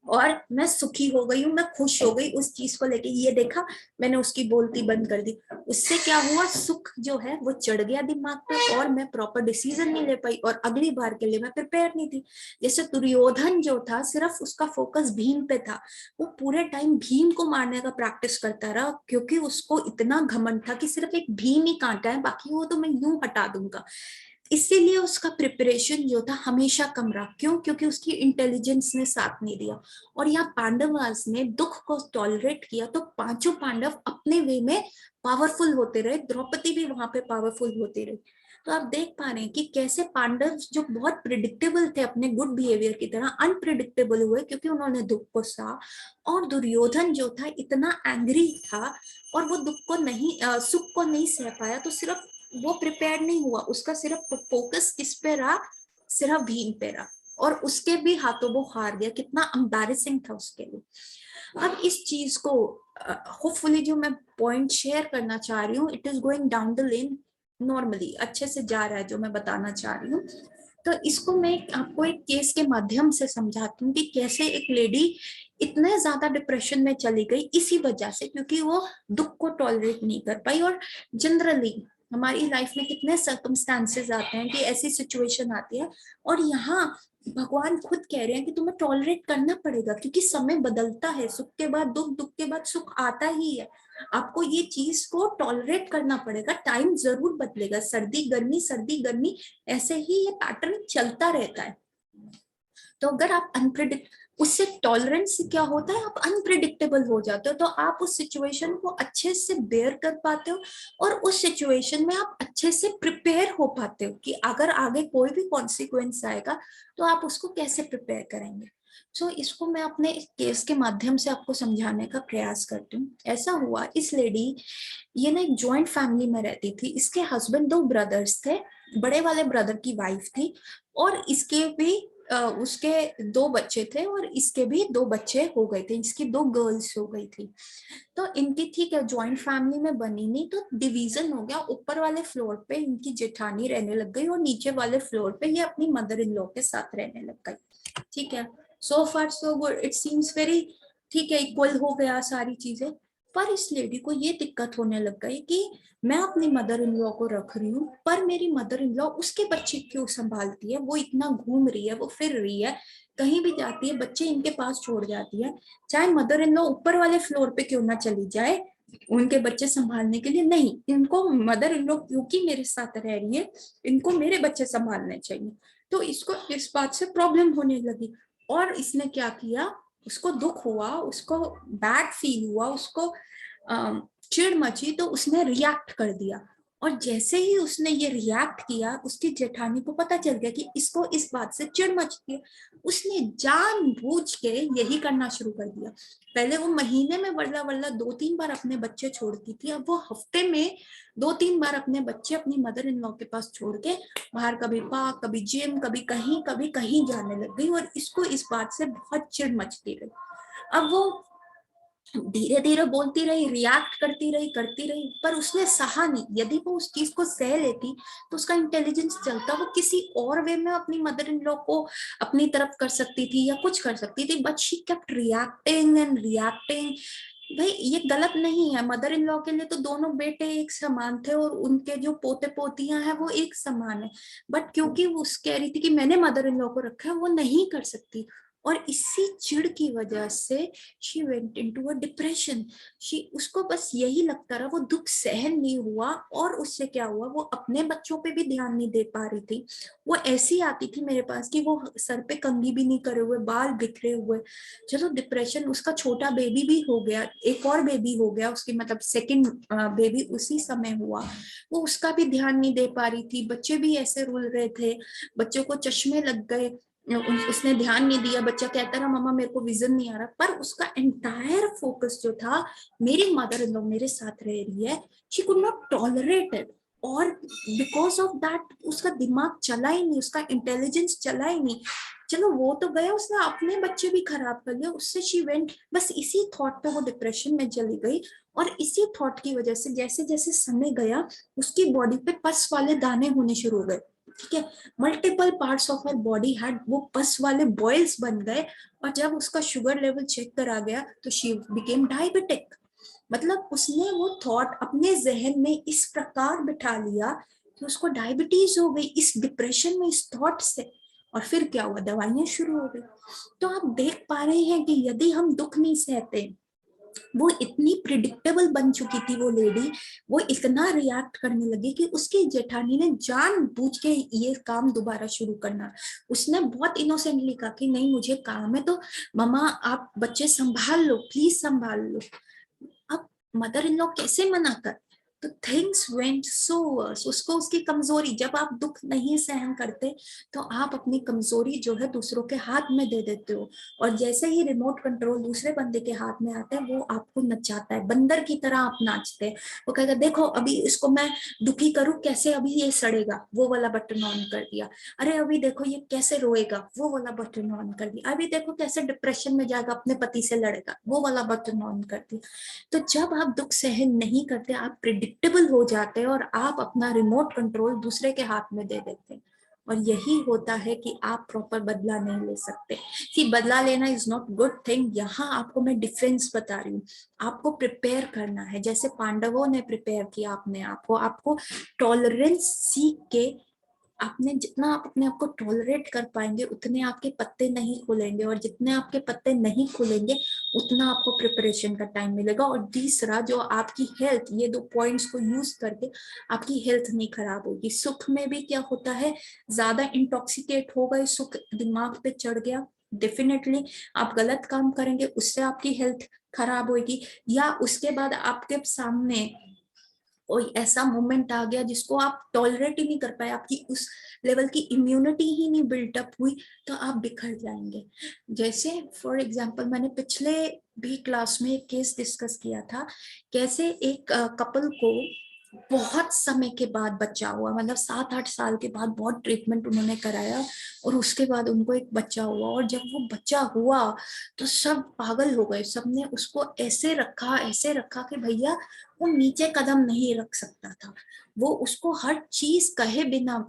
और मैं सुखी हो गई हूँ, मैं खुश हो गई उस चीज को लेके, ये देखा मैंने उसकी बोलती बंद कर दी। उससे क्या हुआ, सुख जो है वो चढ़ गया दिमाग पे और मैं प्रॉपर डिसीजन नहीं ले पाई और अगली बार के लिए मैं प्रिपेयर नहीं थी। जैसे दुर्योधन जो था, सिर्फ उसका फोकस भीम पे था, वो पूरे टाइम भीम को मारने का प्रैक्टिस करता रहा, क्योंकि उसको इतना घमंड था कि सिर्फ एक भीम ही कांटा है, बाकी वो तो मैं यूं हटा दूंगा। इसीलिए उसका प्रिपरेशन जो था हमेशा कम रहा। क्यों? क्योंकि उसकी इंटेलिजेंस ने साथ नहीं दिया। और यहाँ पांडवास ने दुख को टॉलरेट किया, तो पांचों पांडव अपने वे में पावरफुल होते रहे, द्रौपदी भी वहां पे पावरफुल होती रही। तो आप देख पा रहे हैं कि कैसे पांडव जो बहुत प्रिडिक्टेबल थे अपने गुड बिहेवियर की तरह, अनप्रिडिक्टेबल हुए क्योंकि उन्होंने दुख को सहा। और दुर्योधन जो था इतना एंग्री था और वो दुख को नहीं सुख को नहीं सह पाया, तो सिर्फ वो प्रिपेयर नहीं हुआ, उसका सिर्फ फोकस किस पे रहा, सिर्फ भीम पे रहा, और उसके भी हाथों वो हार गया। कितना एम्बैरेसिंग था उसके लिए। अब इस चीज को होपफुली जो मैं पॉइंट शेयर करना चाह रही हूँ, it is going down the lane normally, अच्छे से जा रहा है जो मैं बताना चाह रही हूँ। तो इसको मैं आपको एक केस के माध्यम से समझाती हूँ कि कैसे एक लेडी इतने ज्यादा डिप्रेशन में चली गई इसी वजह से, क्योंकि वो दुख को टॉलरेट नहीं कर पाई। और जनरली हमारी लाइफ में कितने सर्कमस्टांसेस आते हैं कि ऐसी सिचुएशन आती है, और यहाँ भगवान खुद कह रहे हैं कि तुम्हें टॉलरेट करना पड़ेगा, क्योंकि समय बदलता है, सुख के बाद दुख, दुख के बाद सुख आता ही है। आपको ये चीज को टॉलरेट करना पड़ेगा, टाइम जरूर बदलेगा, सर्दी गर्मी, ऐसे ही ये पैटर्न चलता रहता है। तो अगर आप अनप्रिडिक्ट, उससे टॉलरेंस से क्या होता है, आप अनप्रिडिक्टेबल हो जाते हो, तो आप उस सिचुएशन को अच्छे से बेयर कर पाते हो, और उस सिचुएशन में आप अच्छे से प्रिपेयर हो पाते हो कि अगर आगे कोई भी कॉन्सिक्वेंस आएगा तो आप उसको कैसे प्रिपेयर करेंगे। सो इसको मैं अपने केस के माध्यम से आपको समझाने का प्रयास करती हूँ। ऐसा हुआ, इस लेडी, ये ना एक जॉइंट फैमिली में रहती थी, इसके हस्बैंड दो ब्रदर्स थे, बड़े वाले ब्रदर की वाइफ थी, और इसके भी उसके दो बच्चे थे, और इसके भी दो बच्चे हो गए थे, इसकी दो गर्ल्स हो गई थी। तो इनकी, ठीक है, जॉइंट फैमिली में बनी नहीं, तो डिवीजन हो गया। ऊपर वाले फ्लोर पे इनकी जेठानी रहने लग गई और नीचे वाले फ्लोर पे ये अपनी मदर इन लॉ के साथ रहने लग गई। ठीक है, so far so good, it seems very ठीक है, इक्वल हो गया सारी चीजें। पर इस लेडी को ये दिक्कत होने लग गई कि मैं अपनी मदर इन लॉ को रख रही हूँ, पर मेरी मदर इन लॉ उसके बच्चे क्यों संभालती है, वो इतना घूम रही है, वो फिर रही है, कहीं भी जाती है, बच्चे इनके पास छोड़ जाती है। चाहे मदर इन लॉ ऊपर वाले फ्लोर पे क्यों ना चली जाए उनके बच्चे संभालने के लिए, नहीं, इनको मदर इन लॉ क्योंकि मेरे साथ रह रही है, इनको मेरे बच्चे संभालने चाहिए। तो इसको इस बात से प्रॉब्लम होने लगी, और इसने क्या किया, उसको दुख हुआ, उसको बैड फील हुआ, उसको चिढ़ मची, तो उसने रिएक्ट कर दिया। और जैसे ही उसने ये रिएक्ट किया, उसकी जेठानी को पता चल गया कि इसको इस बात से चिढ़ मचती है। उसने जानबूझ के यही करना शुरू कर दिया। पहले वो महीने में वल्ला वल्ला 2-3 बार अपने बच्चे छोड़ती थी, अब वो हफ्ते में 2-3 बार अपने बच्चे अपनी मदर इन लॉ के पास छोड़ के बाहर, कभी पार्क, कभी जिम, कभी कहीं जाने लग गई, और इसको इस बात से बहुत चिढ़ मचती रही। अब वो धीरे धीरे बोलती रही, रिएक्ट करती रही, पर उसने सहा नहीं। यदि वो उस चीज को सह लेती तो उसका इंटेलिजेंस चलता, वो किसी और वे में अपनी मदर इन लॉ को अपनी तरफ कर सकती थी या कुछ कर सकती थी, but she kept reacting and reacting. भाई ये गलत नहीं है, मदर इन लॉ के लिए तो दोनों बेटे एक समान थे और उनके जो पोते पोतियां हैं वो एक समान है, बट क्योंकि वो कह रही थी कि मैंने मदर इन लॉ को रखा है, वो नहीं कर सकती। और इसी चिढ़ की वजह से she went into a depression. She, उसको बस यही लगता रहा, वो दुख सहन नहीं हुआ, और उससे क्या हुआ, वो अपने बच्चों पे भी ध्यान नहीं दे पा रही थी। वो ऐसी आती थी मेरे पास कि वो सर पे कंघी भी नहीं करे हुए, बाल बिखरे हुए। चलो डिप्रेशन, उसका छोटा बेबी भी हो गया, एक और बेबी हो गया उसकी, मतलब सेकंड बेबी उसी समय हुआ, वो उसका भी ध्यान नहीं दे पा रही थी। बच्चे भी ऐसे रुल रहे थे, बच्चों को चश्मे लग गए, उसने ध्यान नहीं दिया, बच्चा कहता रहा मम्मा मेरे को विजन नहीं आ रहा, पर उसका एंटायर फोकस जो था, मेरी मदर इन लॉ मेरे साथ रह रही है, she could not tolerate it. और बिकॉज ऑफ दैट उसका दिमाग चला ही नहीं, उसका इंटेलिजेंस चला ही नहीं। चलो वो तो गया, उसने अपने बच्चे भी खराब कर लिए, उससे शी वेंट, बस इसी थॉट पे वो डिप्रेशन में चली गई। और इसी थॉट की वजह से जैसे जैसे समय गया, उसकी बॉडी पे पस वाले दाने होने शुरू हो गए। ठीक है, multiple parts of her body had वो पस वाले बॉयल्स बन गए, और जब उसका शुगर लेवल चेक करा गया तो शी बिकेम डायबिटिक। मतलब उसने वो थॉट अपने जहन में इस प्रकार बिठा लिया कि उसको डायबिटीज हो गई इस डिप्रेशन में, इस थॉट से। और फिर क्या हुआ, दवाइयां शुरू हो गई। तो आप देख पा रहे हैं कि यदि हम दुख नहीं सहते, वो इतनी प्रिडिक्टेबल बन चुकी थी वो लेडी, वो इतना रिएक्ट करने लगी कि उसकी जेठानी ने जानबूझ के ये काम दोबारा शुरू करना। उसने बहुत इनोसेंटली कहा कि नहीं मुझे काम है, तो मम्मा आप बच्चे संभाल लो, प्लीज संभाल लो। अब मदर इन लॉ कैसे मना कर, तो थिंग्स वेंट सो वर्स। उसको उसकी कमजोरी, जब आप दुख नहीं सहन करते तो आप अपनी कमजोरी जो है दूसरों के हाथ में दे देते हो, और जैसे ही रिमोट कंट्रोल दूसरे बंदे के हाथ में आता है वो आपको नचाता है, बंदर की तरह आप नाचते हैं। वो कहेगा देखो अभी इसको मैं दुखी करूं कैसे, अभी ये सड़ेगा, वो वाला बटन ऑन कर दिया। अरे अभी देखो ये कैसे रोएगा, वो वाला बटन ऑन कर दिया। अभी देखो कैसे डिप्रेशन में जाएगा, अपने पति से लड़ेगा, वो वाला बटन ऑन कर दिया। तो जब आप दुख सहन नहीं करते, आप प्रिडिक्टेबल हो जाते हैं और आप अपना रिमोट कंट्रोल दूसरे के हाथ में दे देते हैं। और यही होता है कि आप प्रॉपर बदला नहीं ले सकते। कि बदला लेना इज नॉट गुड थिंग, यहाँ आपको मैं डिफरेंस बता रही हूँ। आपको प्रिपेयर करना है, जैसे पांडवों ने प्रिपेयर किया अपने आप को। आपको टॉलरेंस सीख के, आपने जितना आप अपने आप को टॉलरेट कर पाएंगे उतने आपके पत्ते नहीं खुलेंगे, और जितने आपके पत्ते नहीं खुलेंगे उतना आपको प्रिपरेशन का टाइम मिलेगा। और तीसरा जो आपकी हेल्थ, ये 2 पॉइंट्स को यूज करके आपकी हेल्थ नहीं खराब होगी। सुख में भी क्या होता है, ज्यादा इंटॉक्सिकेट हो गए, सुख दिमाग पे चढ़ गया, डेफिनेटली आप गलत काम करेंगे, उससे आपकी हेल्थ खराब होगी। या उसके बाद आपके सामने कोई ऐसा मोमेंट आ गया जिसको आप टॉलरेट ही नहीं कर पाए, आपकी उस लेवल की इम्यूनिटी ही नहीं बिल्टअप हुई, तो आप बिखर जाएंगे। जैसे फॉर एग्जांपल मैंने पिछले भी क्लास में एक केस डिस्कस किया था, कैसे एक कपल को बहुत समय के बाद बच्चा हुआ, मतलब 7-8 साल के बाद बहुत ट्रीटमेंट उन्होंने कराया, और उसके बाद उनको एक बच्चा हुआ। और जब वो बच्चा हुआ तो सब पागल हो गए, सबने उसको ऐसे रखा कि भैया वो नीचे कदम नहीं रख सकता था। वो उसको हर चीज कहे बिना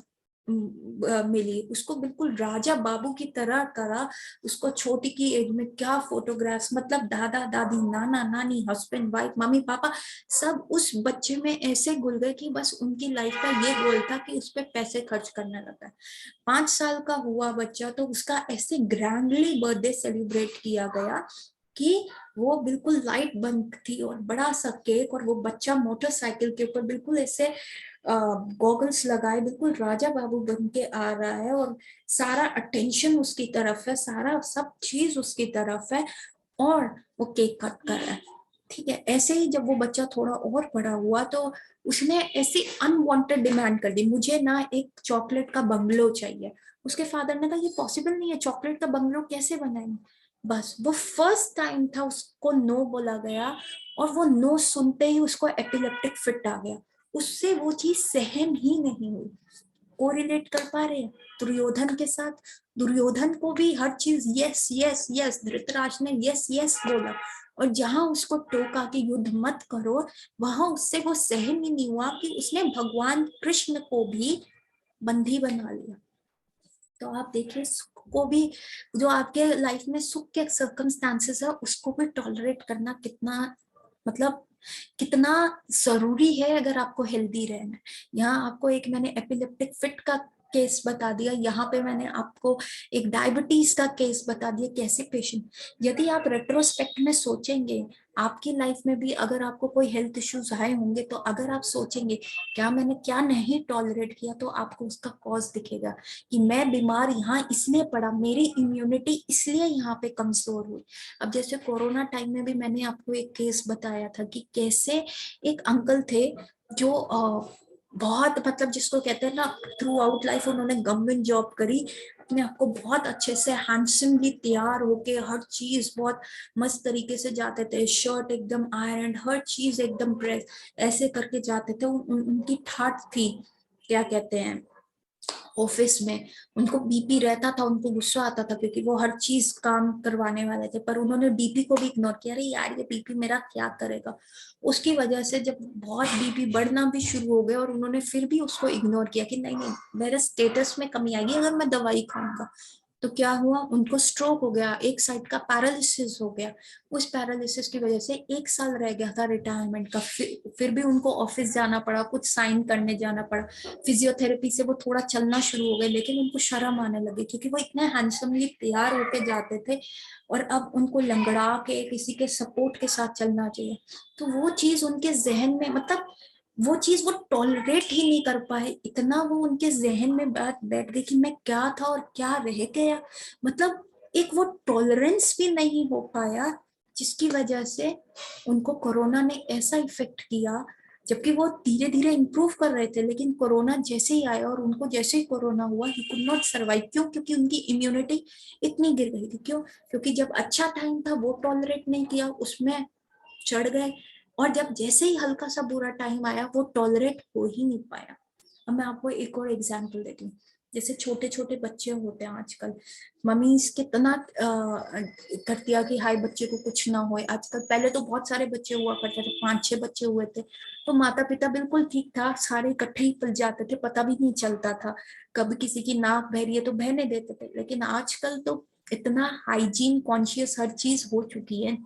मिली, उसको बिल्कुल राजा बाबू की तरह करा। उसको छोटी की एज में क्या फोटोग्राफ्स, मतलब दादा दादी, नाना नानी, हस्बैंड वाइफ, मम्मी पापा, सब उस बच्चे में ऐसे घुल गए कि बस उनकी लाइफ का ये गोल था कि उस पर पैसे खर्च करना रहता है। 5 साल का हुआ बच्चा तो उसका ऐसे ग्रैंडली बर्थडे सेलिब्रेट किया गया कि वो बिल्कुल लाइट बंद थी, और बड़ा सा केक, और वो बच्चा मोटरसाइकिल के ऊपर बिल्कुल ऐसे गॉगल्स लगाए, बिल्कुल राजा बाबू बन के आ रहा है, और सारा अटेंशन उसकी तरफ है, सारा सब चीज उसकी तरफ है, और वो केक कट कर रहा है। ठीक है, ऐसे ही जब वो बच्चा थोड़ा और बड़ा हुआ तो उसने ऐसी अनवांटेड डिमांड कर दी, मुझे ना एक चॉकलेट का बंगलो चाहिए। उसके फादर ने कहा ये पॉसिबल नहीं है, चॉकलेट का बंगलो कैसे बनाएंगे। बस वो फर्स्ट टाइम था उसको नो बोला गया, और वो नो सुनते ही उसको एपिलेप्टिक फिट आ गया। उससे वो चीज सहन ही नहीं हुई। कोरिलेट कर पा रहे हैं दुर्योधन के साथ। दुर्योधन को भी हर चीज यस यस यस, धृतराष्ट्र ने यस यस बोला, और जहां उसको टोका कि युद्ध मत करो, वहां उससे वो सहन ही नहीं हुआ कि उसने भगवान कृष्ण को भी बंदी बना लिया। तो आप देखिए सुख को भी, जो आपके लाइफ में सुख के सर्कमस्टांसेस है उसको भी टॉलरेट करना कितना, मतलब कितना जरूरी है अगर आपको हेल्दी रहना है। यहाँ आपको एक मैंने एपिलेप्टिक फिट का केस बता दिया, यहाँ पे मैंने आपको एक डायबिटीज का केस बता दिया, कैसे पेशेंट, यदि आप रेट्रोस्पेक्ट में सोचेंगे आपकी लाइफ में भी अगर आपको कोई हेल्थ इश्यूज आए होंगे, तो अगर आप सोचेंगे क्या मैंने क्या नहीं टॉलरेट किया, तो आपको उसका कॉज दिखेगा कि मैं बीमार यहाँ इसलिए पड़ा, मेरी इम्यूनिटी इसलिए यहाँ पे कमजोर हुई। अब जैसे कोरोना टाइम में भी मैंने आपको एक केस बताया था कि कैसे एक अंकल थे जो बहुत, मतलब जिसको कहते हैं ना, थ्रू आउट लाइफ उन्होंने गवर्नमेंट जॉब करी, अपने आप को बहुत अच्छे से हैंडसमली तैयार होके हर चीज बहुत मस्त तरीके से जाते थे, शर्ट एकदम आयरन, हर चीज एकदम प्रेस, ऐसे करके जाते थे। उनकी ठाट थी, क्या कहते हैं, ऑफिस में उनको बीपी रहता था, उनको गुस्सा आता था क्योंकि वो हर चीज काम करवाने वाले थे, पर उन्होंने बीपी को भी इग्नोर किया। अरे यार ये बीपी मेरा क्या करेगा। उसकी वजह से जब बहुत बीपी बढ़ना भी शुरू हो गया और उन्होंने फिर भी उसको इग्नोर किया कि नहीं नहीं मेरे स्टेटस में कमी आएगी अगर मैं दवाई खाऊंगा, तो क्या हुआ, उनको स्ट्रोक हो गया, एक साइड का पैरालिसिस हो गया। उस पैरालिसिस की वजह से 1 साल रह गया था रिटायरमेंट का, फिर भी उनको ऑफिस जाना पड़ा, कुछ साइन करने जाना पड़ा। फिजियोथेरेपी से वो थोड़ा चलना शुरू हो गए, लेकिन उनको शर्म आने लगी क्योंकि वो इतने हैंडसमली तैयार होके जाते थे और अब उनको लंगड़ा के किसी के सपोर्ट के साथ चलना चाहिए। तो वो चीज उनके जहन में, मतलब वो चीज वो टॉलरेट ही नहीं कर पाए, इतना वो उनके जहन में बात बैठ गई कि मैं क्या था और क्या रह गया। मतलब एक वो टॉलरेंस भी नहीं हो पाया, जिसकी वजह से उनको कोरोना ने ऐसा इफेक्ट किया। जबकि वो धीरे धीरे इम्प्रूव कर रहे थे, लेकिन कोरोना जैसे ही आया और उनको जैसे ही कोरोना हुआ, ही कुड नॉट सर्वाइव। क्यों? क्योंकि उनकी इम्यूनिटी इतनी गिर गई थी। क्यों? क्योंकि जब अच्छा टाइम था वो टॉलरेट नहीं किया, उसमें चढ़ गए, और जब जैसे ही हल्का सा बुरा टाइम आया वो टॉलरेट हो ही नहीं पाया। अब मैं आपको एक और एग्जांपल देती हूँ। जैसे छोटे छोटे बच्चे होते हैं आजकल, मम्मीज कितना करती है कि हाय बच्चे को कुछ ना हो। आजकल, पहले तो बहुत सारे बच्चे हुआ करते थे, 5-6 बच्चे हुए थे, तो माता पिता बिल्कुल ठीक था, सारे इकट्ठे ही पल जाते थे, पता भी नहीं चलता था कब किसी की नाक बह रही है तो बहने देते थे। लेकिन आजकल तो इतना हाइजीन कॉन्शियस हर चीज हो चुकी है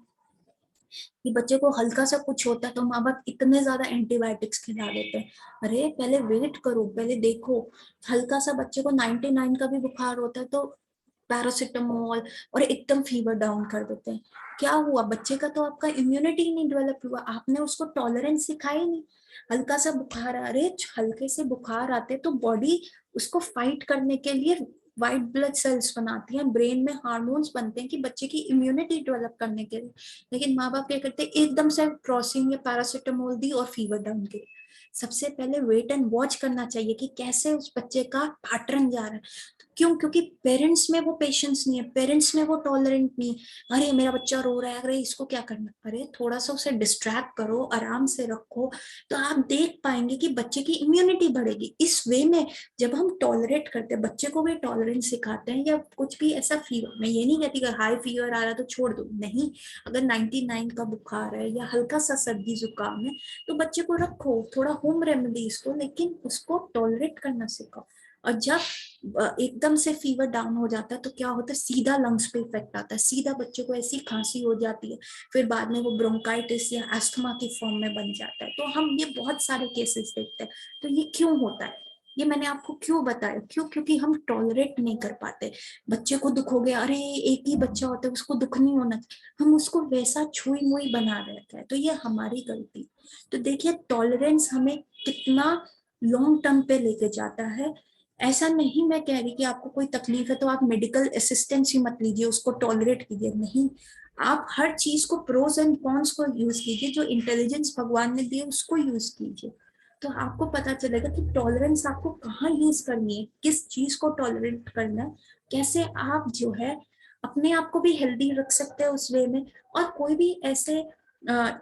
कि बच्चे को हल्का सा कुछ होता है तो माँ बाप इतने ज्यादा एंटीबायोटिक्स खिला देते हैं। अरे पहले वेट करो, पहले देखो। हल्का सा बच्चे को 99 का भी बुखार होता है तो पैरासिटामोल और एकदम फीवर डाउन कर देते हैं। क्या हुआ? बच्चे का तो आपका इम्यूनिटी नहीं डेवलप हुआ, आपने उसको टॉलरेंस सिखाई नहीं। हल्का सा बुखार, अरे हल्के से बुखार आते तो बॉडी उसको फाइट करने के लिए व्हाइट ब्लड सेल्स बनाती हैं, ब्रेन में हार्मोन्स बनते हैं कि बच्चे की इम्यूनिटी डेवलप करने के लिए। लेकिन माँ बाप क्या करते हैं, एकदम से क्रॉसिंग या पैरासिटामोल दी और फीवर डाउन की। सबसे पहले वेट एंड वॉच करना चाहिए कि कैसे उस बच्चे का पैटर्न जा रहा है। क्यों? क्योंकि पेरेंट्स में वो पेशेंस नहीं है, पेरेंट्स में वो टॉलरेंट नहीं। अरे मेरा बच्चा रो रहा है, अरे इसको क्या करना, अरे थोड़ा सा उसे डिस्ट्रैक्ट करो, आराम से रखो, तो आप देख पाएंगे कि बच्चे की इम्यूनिटी बढ़ेगी। इस वे में जब हम टॉलरेट करते हैं, बच्चे को भी टॉलरेंस सिखाते हैं, या कुछ भी ऐसा फीवर, मैं ये नहीं कहती कि हाई फीवर आ रहा तो छोड़ दो, नहीं। अगर 99 का बुखार है या हल्का सा सर्दी जुकाम है तो बच्चे को रखो, थोड़ा होम रेमेडीज को, लेकिन उसको टॉलरेट करना सिखाओ। और जब एकदम से फीवर डाउन हो जाता है तो क्या होता है, सीधा लंग्स पे इफेक्ट आता है, सीधा बच्चे को ऐसी खांसी हो जाती है, फिर बाद में वो ब्रोंकाइटिस या अस्थमा की फॉर्म में बन जाता है। तो हम ये बहुत सारे केसेस देखते हैं। तो ये क्यों होता है, ये मैंने आपको क्यों बताया, क्यों? क्योंकि हम टॉलरेट नहीं कर पाते। बच्चे को दुख हो गया, अरे एक ही बच्चा होता है उसको दुख नहीं होना, हम उसको वैसा छुई मुई बना देते हैं, तो ये हमारी गलती। तो देखिए टॉलरेंस हमें कितना लॉन्ग टर्म पे लेके जाता है। ऐसा नहीं मैं कह रही कि आपको कोई तकलीफ है तो आप मेडिकल असिस्टेंस ही मत लीजिए, उसको टॉलरेट कीजिए, नहीं। आप हर चीज को प्रोस एंड कॉन्स को यूज कीजिए, जो इंटेलिजेंस भगवान ने दी है उसको यूज कीजिए। तो आपको पता चलेगा कि टॉलरेंस आपको कहाँ यूज करनी है, किस चीज को टॉलरेट करना है, कैसे आप जो है अपने आप को भी हेल्दी रख सकते हैं उस वे में। और कोई भी ऐसे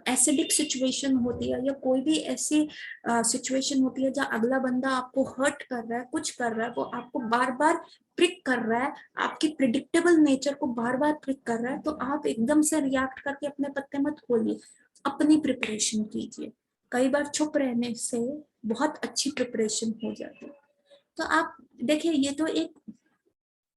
एसिडिक सिचुएशन होती है या कोई भी ऐसी सिचुएशन होती है जहाँ अगला बंदा आपको हर्ट कर रहा है, कुछ कर रहा है, वो आपको बार बार प्रिक कर रहा है, आपकी प्रिडिक्टेबल नेचर को बार बार प्रिक कर रहा है, तो आप एकदम से रिएक्ट करके अपने पत्ते मत खोलिए, अपनी प्रिपरेशन कीजिए। कई बार चुप रहने से बहुत अच्छी प्रिपरेशन हो जाती है। तो आप देखिए, ये तो एक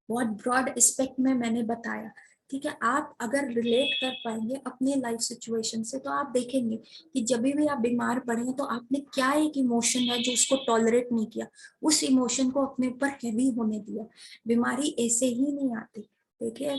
बहुत ब्रॉड एस्पेक्ट में मैंने बताया, ठीक है। आप अगर रिलेट कर पाएंगे अपने लाइफ सिचुएशन से तो आप देखेंगे कि जब भी आप बीमार पड़े तो आपने क्या एक इमोशन है जो उसको टॉलरेट नहीं किया, उस इमोशन को अपने ऊपर हैवी होने दिया। बीमारी ऐसे ही नहीं आती। देखिए,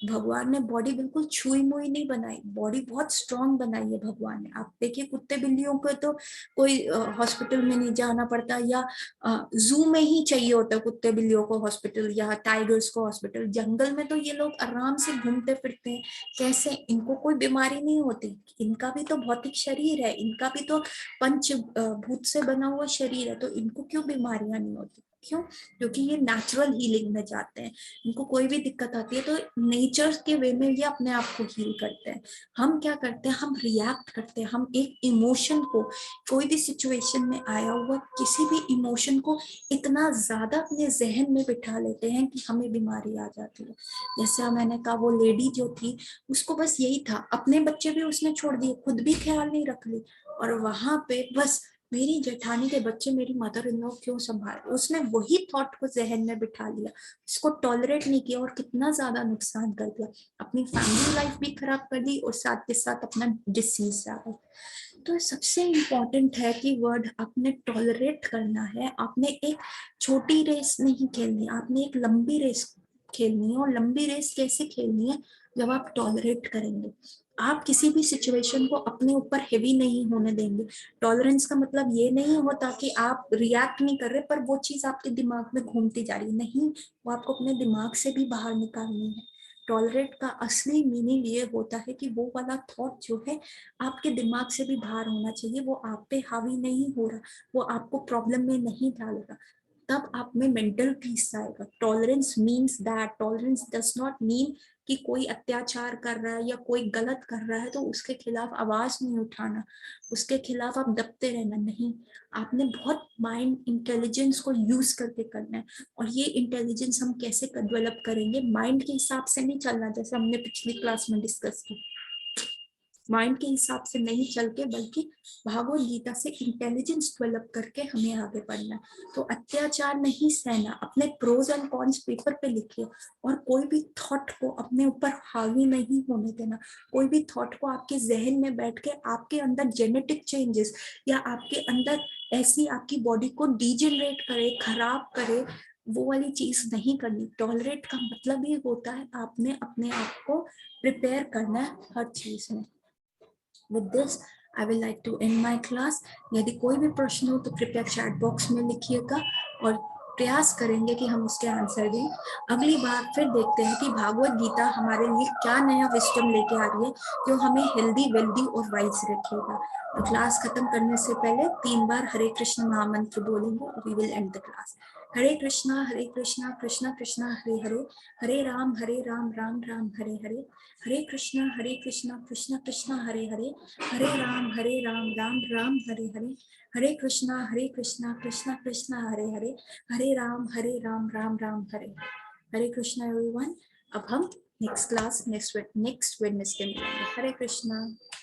भगवान ने बॉडी बिल्कुल छुई मुई नहीं बनाई, बॉडी बहुत स्ट्रांग बनाई है भगवान ने। आप देखिए कुत्ते बिल्लियों को तो कोई हॉस्पिटल में नहीं जाना पड़ता, या जू में ही चाहिए होता है कुत्ते बिल्लियों को हॉस्पिटल, या टाइगर्स को हॉस्पिटल। जंगल में तो ये लोग आराम से घूमते फिरते हैं, कैसे इनको कोई बीमारी नहीं होती। इनका भी तो भौतिक शरीर है, इनका भी तो पंच भूत से बना हुआ शरीर है, तो इनको क्यों बीमारियां नहीं होती? क्यों? क्योंकि ये नेचुरल हीलिंग में जाते हैं। इनको कोई भी दिक्कत आती है तो नहीं नेचर के वे में ये अपने आप को हील करते हैं। हम क्या करते हैं, हम रिएक्ट करते हैं, हम एक इमोशन को, कोई भी सिचुएशन में आया हुआ किसी भी इमोशन को इतना ज्यादा अपने जहन में बिठा लेते हैं कि हमें बीमारी आ जाती है। जैसे मैंने कहा, वो लेडी जो थी उसको बस यही था, अपने बच्चे भी उसने छोड़ दिए, खुद भी ख्याल नहीं रख ली, और वहां पे बस मेरी जेठानी के बच्चे मेरी मदर इन लॉ क्यों संभाल, उसने वही थॉट को जहन में बिठा लिया, इसको टॉलरेट नहीं किया और कितना ज्यादा नुकसान कर दिया, अपनी फैमिली लाइफ भी खराब कर दी और साथ के साथ अपना डिसीज आ गया। तो सबसे इम्पोर्टेंट है कि वर्ड आपने टॉलरेट करना है। आपने एक छोटी रेस नहीं खेलनी, आपने एक लंबी रेस खेलनी है। और लंबी रेस कैसे खेलनी है, जब आप टॉलरेट करेंगे, आप किसी भी सिचुएशन को अपने ऊपर हेवी नहीं होने देंगे। टॉलरेंस का मतलब ये नहीं होता कि आप रिएक्ट नहीं कर रहे पर वो चीज आपके दिमाग में घूमती जा रही है, नहीं, वो आपको अपने दिमाग से भी बाहर निकालनी है। टॉलरेट का असली मीनिंग ये होता है कि वो वाला थॉट जो है आपके दिमाग से भी बाहर होना चाहिए, वो आप पे हावी नहीं हो रहा, वो आपको प्रॉब्लम में नहीं डालेगा, तब आप में मेंटल पीस आएगा। Tolerance means that, tolerance does not mean कि कोई अत्याचार कर रहा है या कोई गलत कर रहा है तो उसके खिलाफ आवाज नहीं उठाना, उसके खिलाफ आप दबते रहना, नहीं, आपने बहुत माइंड इंटेलिजेंस को यूज करके करना है। और ये इंटेलिजेंस हम कैसे डेवलप करेंगे, माइंड के हिसाब से नहीं चलना, जैसे हमने पिछली क्लास में डिस्कस की, माइंड के हिसाब से नहीं चल के, बल्कि भगवद गीता से इंटेलिजेंस डेवलप करके हमें आगे बढ़ना है। तो अत्याचार नहीं सहना, अपने प्रोज एंड कॉन्स पेपर पे लिखिए, और कोई भी थॉट को अपने ऊपर हावी नहीं होने देना। कोई भी थॉट को आपके जहन में बैठ के आपके अंदर जेनेटिक चेंजेस या आपके अंदर ऐसी आपकी बॉडी को डिजेनरेट करे, खराब करे, वो वाली चीज नहीं करनी। टॉलरेट का मतलब ही होता है आपने अपने आप को प्रिपेयर करना है हर चीज में। With this, I will like to end my class. यदि कोई भी प्रश्न हो तो कृपया चैट बॉक्स में लिखिएगा और प्रयास करेंगे कि हम उसके आंसर दें। अगली बार फिर देखते हैं कि भागवत गीता हमारे लिए क्या नया विजडम लेके आ रही है जो हमें हेल्दी, वेल्दी और वाइज रखेगा। तो क्लास खत्म करने से पहले 3 बार हरे कृष्ण महामंत्र बोलेंगे और we will end the class. Hare Krishna Krishna Krishna Hare Hare, Hare Ram Ram Ram Hare Hare, Hare Krishna Krishna Krishna Hare Hare, Hare Ram Ram Ram Hare Hare, Hare Krishna Krishna Krishna Hare Hare, Hare Ram Ram Ram Hare Hare Krishna everyone. अब हम नेक्स्ट क्लास नेक्स्ट वेडनेसडे मिलेंगे। हरे कृष्णा।